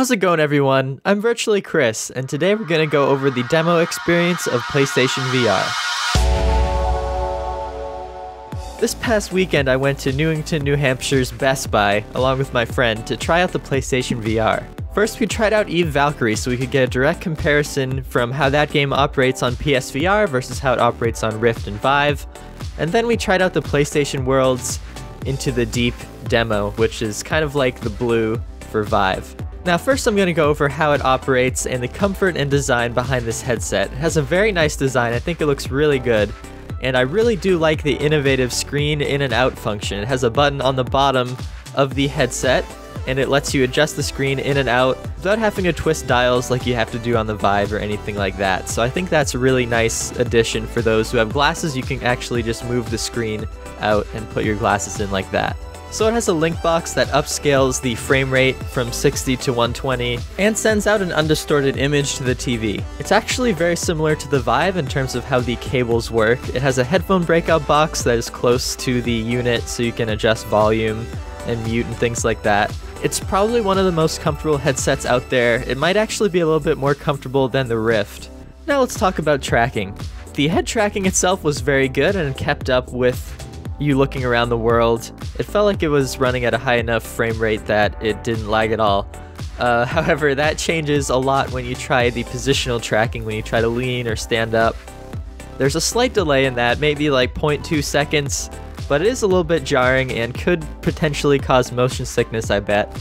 How's it going, everyone? I'm Virtually Chris, and today we're going to go over the demo experience of PlayStation VR. This past weekend I went to Newington, New Hampshire's Best Buy, along with my friend, to try out the PlayStation VR. First we tried out Valkyrie so we could get a direct comparison from how that game operates on PSVR versus how it operates on Rift and Vive. And then we tried out the PlayStation Worlds Into the Deep demo, which is kind of like the Blue for Vive. Now first I'm going to go over how it operates and the comfort and design behind this headset. It has a very nice design, I think it looks really good, and I really do like the innovative screen in and out function. It has a button on the bottom of the headset, and it lets you adjust the screen in and out without having to twist dials like you have to do on the Vive or anything like that. So I think that's a really nice addition for those who have glasses. You can actually just move the screen out and put your glasses in like that. So it has a link box that upscales the frame rate from 60 to 120 and sends out an undistorted image to the TV. It's actually very similar to the Vive in terms of how the cables work. It has a headphone breakout box that is close to the unit so you can adjust volume and mute and things like that. It's probably one of the most comfortable headsets out there. It might actually be a little bit more comfortable than the Rift. Now let's talk about tracking. The head tracking itself was very good and kept up with you looking around the world. It felt like it was running at a high enough frame rate that it didn't lag at all. However, that changes a lot when you try the positional tracking, when you try to lean or stand up. There's a slight delay in that, maybe like 0.2 seconds, but it is a little bit jarring and could potentially cause motion sickness, I bet.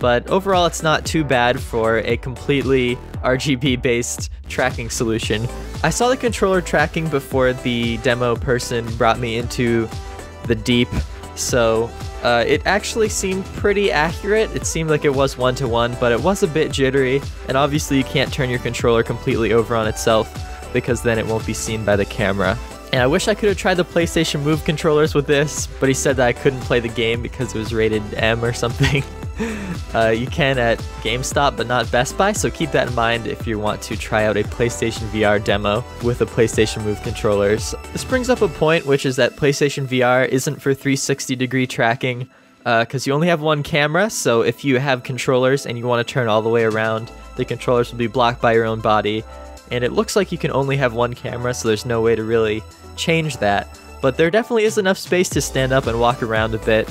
But overall, it's not too bad for a completely RGB-based tracking solution. I saw the controller tracking before the demo person brought me into the Deep, so it actually seemed pretty accurate. It seemed like it was one-to-one, but it was a bit jittery, and obviously you can't turn your controller completely over on itself because then it won't be seen by the camera. And I wish I could have tried the PlayStation Move controllers with this, but he said that I couldn't play the game because it was rated M or something. You can at GameStop, but not Best Buy, so keep that in mind if you want to try out a PlayStation VR demo with the PlayStation Move controllers. This brings up a point, which is that PlayStation VR isn't for 360-degree tracking, because you only have one camera, so if you have controllers and you want to turn all the way around, the controllers will be blocked by your own body, and it looks like you can only have one camera, so there's no way to really change that. But there definitely is enough space to stand up and walk around a bit,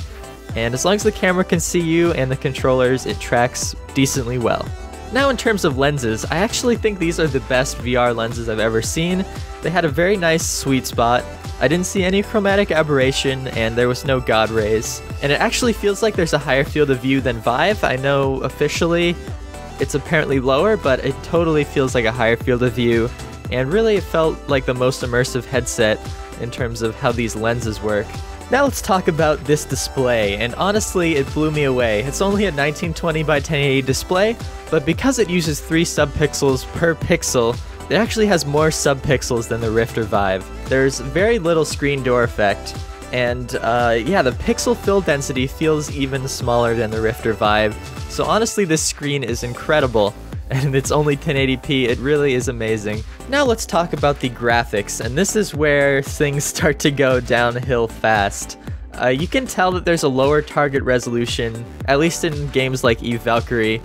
and as long as the camera can see you and the controllers, it tracks decently well. Now in terms of lenses, I actually think these are the best VR lenses I've ever seen. They had a very nice sweet spot. I didn't see any chromatic aberration, and there was no God rays. And it actually feels like there's a higher field of view than Vive. I know officially it's apparently lower, but it totally feels like a higher field of view. And really it felt like the most immersive headset in terms of how these lenses work. Now let's talk about this display, and honestly it blew me away. It's only a 1920 by 1080 display, but because it uses 3 subpixels per pixel, it actually has more subpixels than the Rift or Vive. There's very little screen door effect, and yeah, the pixel fill density feels even smaller than the Rift or Vive. So honestly, this screen is incredible, and it's only 1080p, it really is amazing. Now let's talk about the graphics, and this is where things start to go downhill fast. You can tell that there's a lower target resolution, at least in games like Valkyrie.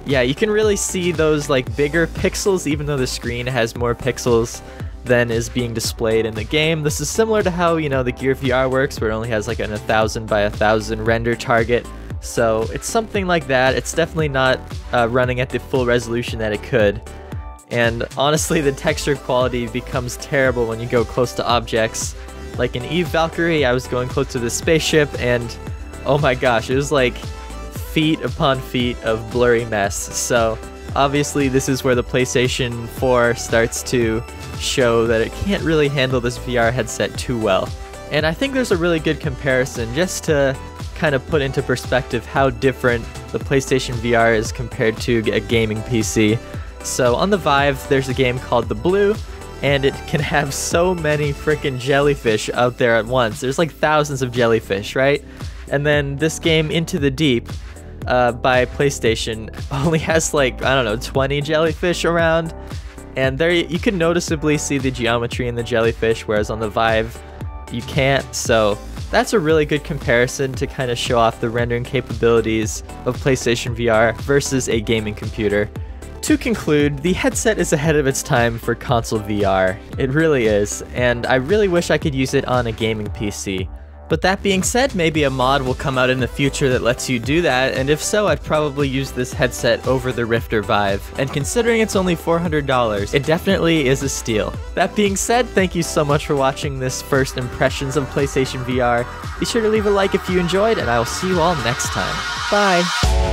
Yeah, you can really see those like bigger pixels even though the screen has more pixels than is being displayed in the game. This is similar to how, you know, the Gear VR works, where it only has like an 1000 by 1000 render target. So it's something like that. It's definitely not running at the full resolution that it could. And honestly, the texture quality becomes terrible when you go close to objects. Like in Valkyrie, I was going close to the spaceship, and oh my gosh, it was like feet upon feet of blurry mess. So obviously this is where the PlayStation 4 starts to show that it can't really handle this VR headset too well. And I think there's a really good comparison just to kind of put into perspective how different the PlayStation VR is compared to a gaming PC. So on the Vive, there's a game called The Blue, and it can have so many freaking jellyfish out there at once. There's like thousands of jellyfish, right? And then this game, Into the Deep, by PlayStation, only has like, I don't know, 20 jellyfish around. And there you can noticeably see the geometry in the jellyfish, whereas on the Vive, you can't. So That's a really good comparison to kind of show off the rendering capabilities of PlayStation VR versus a gaming computer. To conclude, the headset is ahead of its time for console VR. It really is, and I really wish I could use it on a gaming PC. But that being said, maybe a mod will come out in the future that lets you do that, and if so, I'd probably use this headset over the Rift or Vive. And considering it's only $400, it definitely is a steal. That being said, thank you so much for watching this first impressions of PlayStation VR. Be sure to leave a like if you enjoyed, and I will see you all next time. Bye!